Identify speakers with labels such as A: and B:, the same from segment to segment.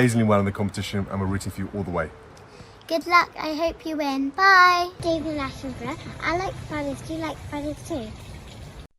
A: amazingly well in the competition and we're rooting for you all the way.
B: Good luck, I hope you win. Bye. David Attenborough. I like spiders. Do you like spiders too?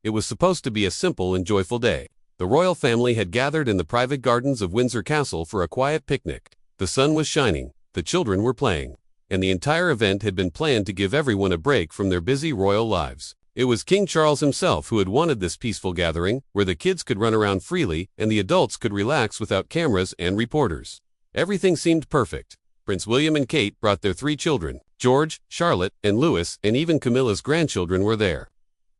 C: It was supposed to be a simple and joyful day. The royal family had gathered in the private gardens of Windsor Castle for a quiet picnic. The sun was shining, the children were playing, and the entire event had been planned to give everyone a break from their busy royal lives. It was King Charles himself who had wanted this peaceful gathering, where the kids could run around freely and the adults could relax without cameras and reporters. Everything seemed perfect. Prince William and Kate brought their 3 children. George, Charlotte, and Louis, and even Camilla's grandchildren were there.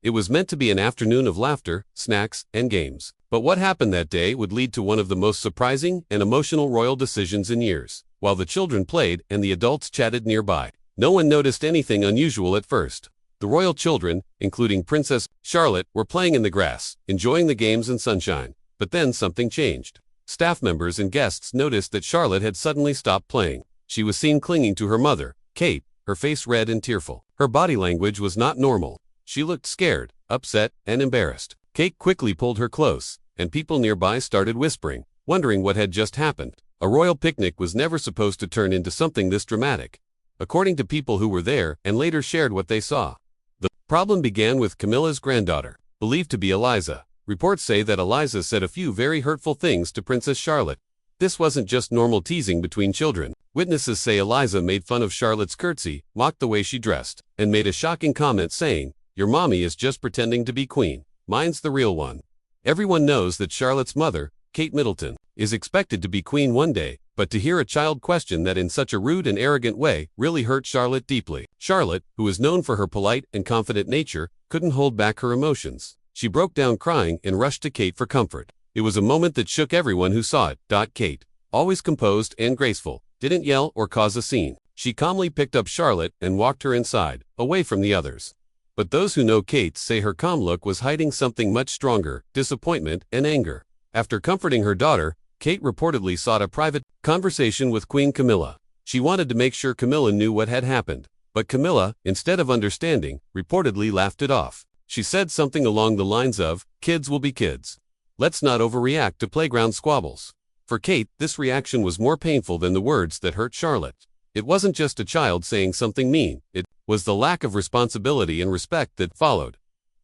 C: It was meant to be an afternoon of laughter, snacks, and games. But what happened that day would lead to one of the most surprising and emotional royal decisions in years. While the children played and the adults chatted nearby, no one noticed anything unusual at first. The royal children, including Princess Charlotte, were playing in the grass, enjoying the games and sunshine. But then something changed. Staff members and guests noticed that Charlotte had suddenly stopped playing. She was seen clinging to her mother, Kate, her face red and tearful. Her body language was not normal. She looked scared, upset, and embarrassed. Kate quickly pulled her close, and people nearby started whispering, wondering what had just happened. A royal picnic was never supposed to turn into something this dramatic, according to people who were there and later shared what they saw. The problem began with Camilla's granddaughter, believed to be Eliza. Reports say that Eliza said a few very hurtful things to Princess Charlotte. This wasn't just normal teasing between children. Witnesses say Eliza made fun of Charlotte's curtsy, mocked the way she dressed, and made a shocking comment saying, "Your mommy is just pretending to be queen. Mine's the real one." Everyone knows that Charlotte's mother, Kate Middleton, is expected to be queen one day, but to hear a child question that in such a rude and arrogant way really hurt Charlotte deeply. Charlotte, who is known for her polite and confident nature, couldn't hold back her emotions. She broke down crying and rushed to Kate for comfort. It was a moment that shook everyone who saw it. Kate, always composed and graceful, didn't yell or cause a scene. She calmly picked up Charlotte and walked her inside, away from the others. But those who know Kate say her calm look was hiding something much stronger: disappointment and anger. After comforting her daughter, Kate reportedly sought a private conversation with Queen Camilla. She wanted to make sure Camilla knew what had happened. But Camilla, instead of understanding, reportedly laughed it off. She said something along the lines of, "Kids will be kids. Let's not overreact to playground squabbles." For Kate, this reaction was more painful than the words that hurt Charlotte. It wasn't just a child saying something mean, it was the lack of responsibility and respect that followed.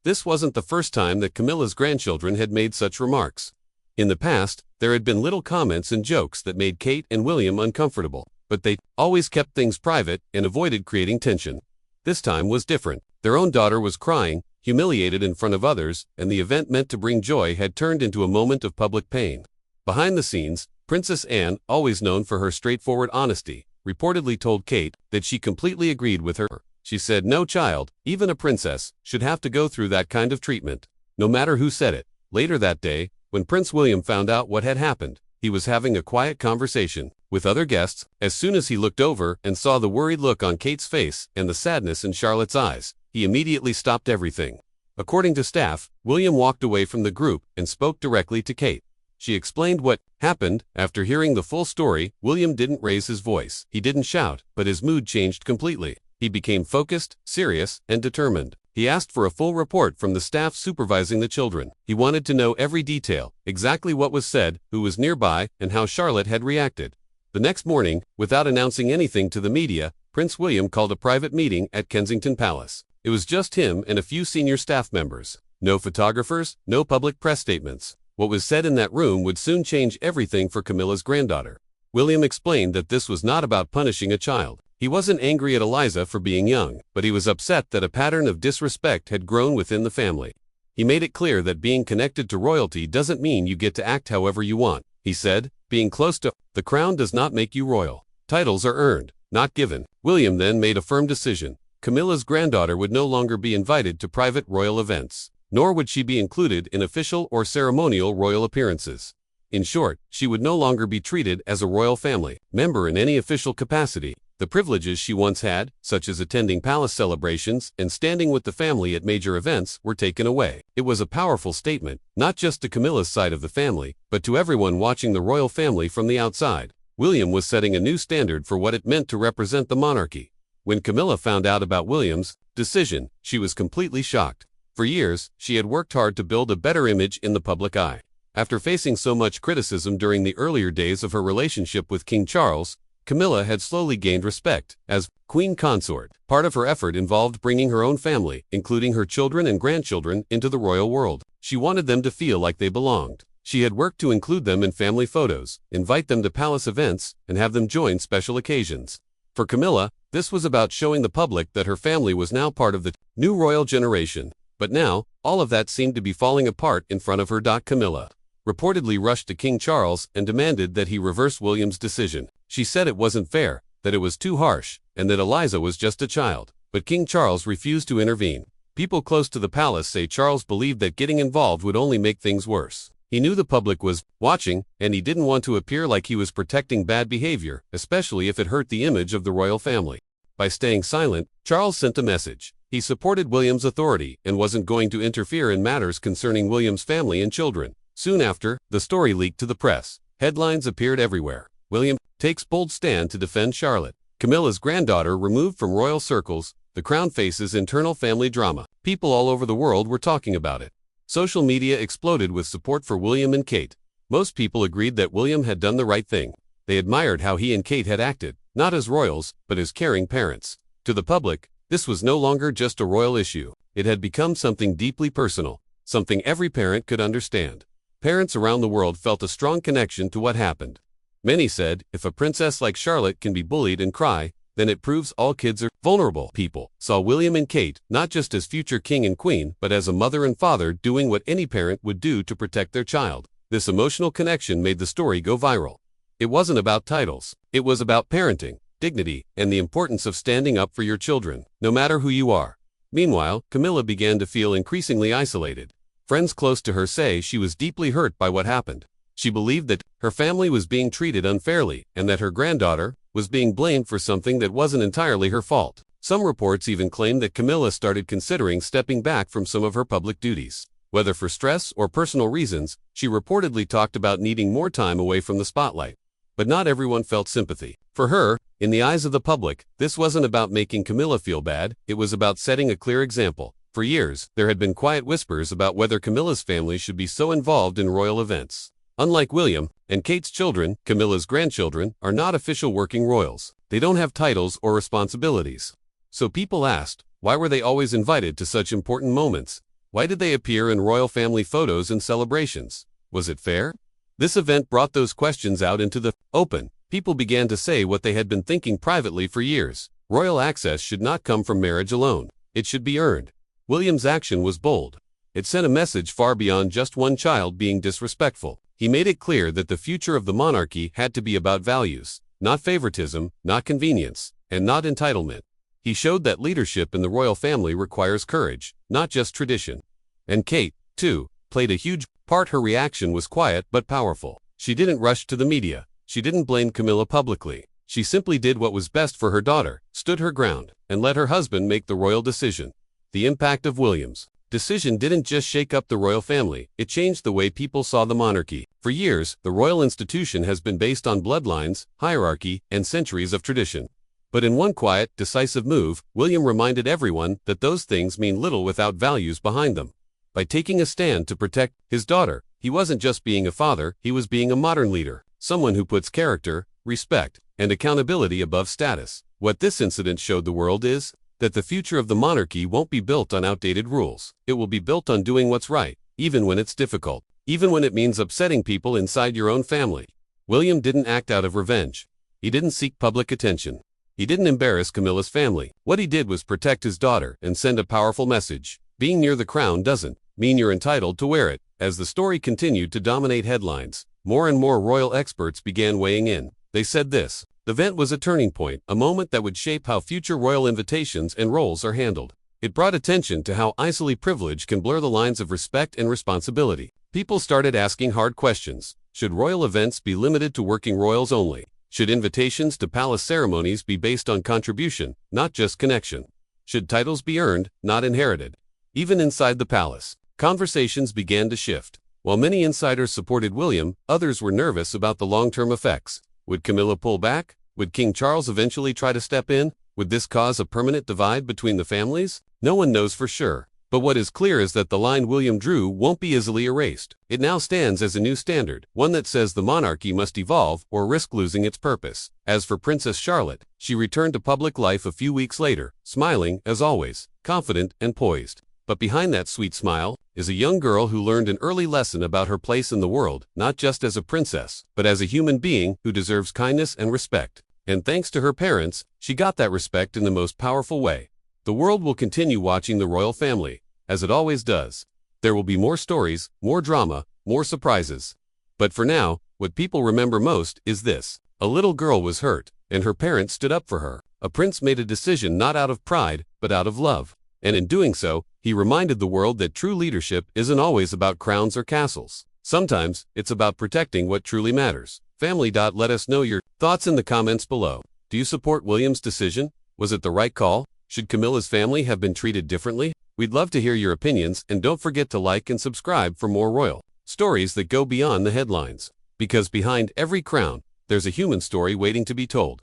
C: This wasn't the first time that Camilla's grandchildren had made such remarks. In the past, there had been little comments and jokes that made Kate and William uncomfortable, but they always kept things private and avoided creating tension. This time was different. Their own daughter was crying, humiliated in front of others, and the event meant to bring joy had turned into a moment of public pain. Behind the scenes, Princess Anne, always known for her straightforward honesty, reportedly told Kate that she completely agreed with her. She said no child, even a princess, should have to go through that kind of treatment, no matter who said it. Later that day, when Prince William found out what had happened, he was having a quiet conversation with other guests. As soon as he looked over and saw the worried look on Kate's face and the sadness in Charlotte's eyes, he immediately stopped everything. According to staff, William walked away from the group and spoke directly to Kate. She explained what happened. After hearing the full story, William didn't raise his voice. He didn't shout, but his mood changed completely. He became focused, serious, and determined. He asked for a full report from the staff supervising the children. He wanted to know every detail, exactly what was said, who was nearby, and how Charlotte had reacted. The next morning, without announcing anything to the media, Prince William called a private meeting at Kensington Palace. It was just him and a few senior staff members. No photographers, no public press statements. What was said in that room would soon change everything for Camilla's granddaughter. William explained that this was not about punishing a child. He wasn't angry at Eliza for being young, but he was upset that a pattern of disrespect had grown within the family. He made it clear that being connected to royalty doesn't mean you get to act however you want. He said, being close to the crown does not make you royal. Titles are earned, not given. William then made a firm decision. Camilla's granddaughter would no longer be invited to private royal events, nor would she be included in official or ceremonial royal appearances. In short, she would no longer be treated as a royal family member in any official capacity. The privileges she once had, such as attending palace celebrations and standing with the family at major events, were taken away. It was a powerful statement, not just to Camilla's side of the family, but to everyone watching the royal family from the outside. William was setting a new standard for what it meant to represent the monarchy. When Camilla found out about William's decision, she was completely shocked. For years, she had worked hard to build a better image in the public eye. After facing so much criticism during the earlier days of her relationship with King Charles, Camilla had slowly gained respect as queen consort. Part of her effort involved bringing her own family, including her children and grandchildren, into the royal world. She wanted them to feel like they belonged. She had worked to include them in family photos, invite them to palace events, and have them join special occasions. For Camilla, this was about showing the public that her family was now part of the new royal generation. But now, all of that seemed to be falling apart in front of her. Camilla reportedly rushed to King Charles and demanded that he reverse William's decision. She said it wasn't fair, that it was too harsh, and that Eliza was just a child. But King Charles refused to intervene. People close to the palace say Charles believed that getting involved would only make things worse. He knew the public was watching, and he didn't want to appear like he was protecting bad behavior, especially if it hurt the image of the royal family. By staying silent, Charles sent a message. He supported William's authority and wasn't going to interfere in matters concerning William's family and children. Soon after, the story leaked to the press. Headlines appeared everywhere. William takes bold stand to defend Charlotte. Camilla's granddaughter removed from royal circles. The crown faces internal family drama. People all over the world were talking about it. Social media exploded with support for William and Kate. Most people agreed that William had done the right thing. They admired how he and Kate had acted, not as royals, but as caring parents. To the public, this was no longer just a royal issue. It had become something deeply personal, something every parent could understand. Parents around the world felt a strong connection to what happened. Many said, if a princess like Charlotte can be bullied and cry, then it proves all kids are vulnerable. People saw William and Kate not just as future king and queen, but as a mother and father doing what any parent would do to protect their child. This emotional connection made the story go viral. It wasn't about titles. It was about parenting, dignity, and the importance of standing up for your children, no matter who you are. Meanwhile, Camilla began to feel increasingly isolated. Friends close to her say she was deeply hurt by what happened. She believed that her family was being treated unfairly and that her granddaughter was being blamed for something that wasn't entirely her fault. Some reports even claimed that Camilla started considering stepping back from some of her public duties. Whether for stress or personal reasons, she reportedly talked about needing more time away from the spotlight. But not everyone felt sympathy. For her, in the eyes of the public, this wasn't about making Camilla feel bad, it was about setting a clear example. For years, there had been quiet whispers about whether Camilla's family should be so involved in royal events. Unlike William and Kate's children, Camilla's grandchildren are not official working royals. They don't have titles or responsibilities. So people asked, why were they always invited to such important moments? Why did they appear in royal family photos and celebrations? Was it fair? This event brought those questions out into the open. People began to say what they had been thinking privately for years. Royal access should not come from marriage alone. It should be earned. William's action was bold. It sent a message far beyond just one child being disrespectful. He made it clear that the future of the monarchy had to be about values, not favoritism, not convenience, and not entitlement. He showed that leadership in the royal family requires courage, not just tradition. And Kate, too, played a huge part. Her reaction was quiet but powerful. She didn't rush to the media. She didn't blame Camilla publicly. She simply did what was best for her daughter, stood her ground, and let her husband make the royal decision. The impact of William's decision didn't just shake up the royal family, it changed the way people saw the monarchy. For years, the royal institution has been based on bloodlines, hierarchy, and centuries of tradition. But in one quiet, decisive move, William reminded everyone that those things mean little without values behind them. By taking a stand to protect his daughter, he wasn't just being a father, he was being a modern leader, someone who puts character, respect, and accountability above status. What this incident showed the world is that the future of the monarchy won't be built on outdated rules. It will be built on doing what's right, even when it's difficult, even when it means upsetting people inside your own family. William didn't act out of revenge. He didn't seek public attention. He didn't embarrass Camilla's family. What he did was protect his daughter and send a powerful message. Being near the crown doesn't mean you're entitled to wear it. As the story continued to dominate headlines, more and more royal experts began weighing in. They said this: the event was a turning point, a moment that would shape how future royal invitations and roles are handled. It brought attention to how easily privilege can blur the lines of respect and responsibility. People started asking hard questions. Should royal events be limited to working royals only? Should invitations to palace ceremonies be based on contribution, not just connection? Should titles be earned, not inherited? Even inside the palace, conversations began to shift. While many insiders supported William, others were nervous about the long-term effects. Would Camilla pull back? Would King Charles eventually try to step in? Would this cause a permanent divide between the families? No one knows for sure. But what is clear is that the line William drew won't be easily erased. It now stands as a new standard, one that says the monarchy must evolve or risk losing its purpose. As for Princess Charlotte, she returned to public life a few weeks later, smiling, as always, confident and poised. But behind that sweet smile is a young girl who learned an early lesson about her place in the world, not just as a princess, but as a human being who deserves kindness and respect. And thanks to her parents, she got that respect in the most powerful way. The world will continue watching the royal family, as it always does. There will be more stories, more drama, more surprises. But for now, what people remember most is this. A little girl was hurt, and her parents stood up for her. A prince made a decision not out of pride, but out of love. And in doing so, he reminded the world that true leadership isn't always about crowns or castles. Sometimes, it's about protecting what truly matters. Family. Let us know your thoughts in the comments below. Do you support William's decision? Was it the right call? Should Camilla's family have been treated differently? We'd love to hear your opinions, and don't forget to like and subscribe for more royal stories that go beyond the headlines. Because behind every crown, there's a human story waiting to be told.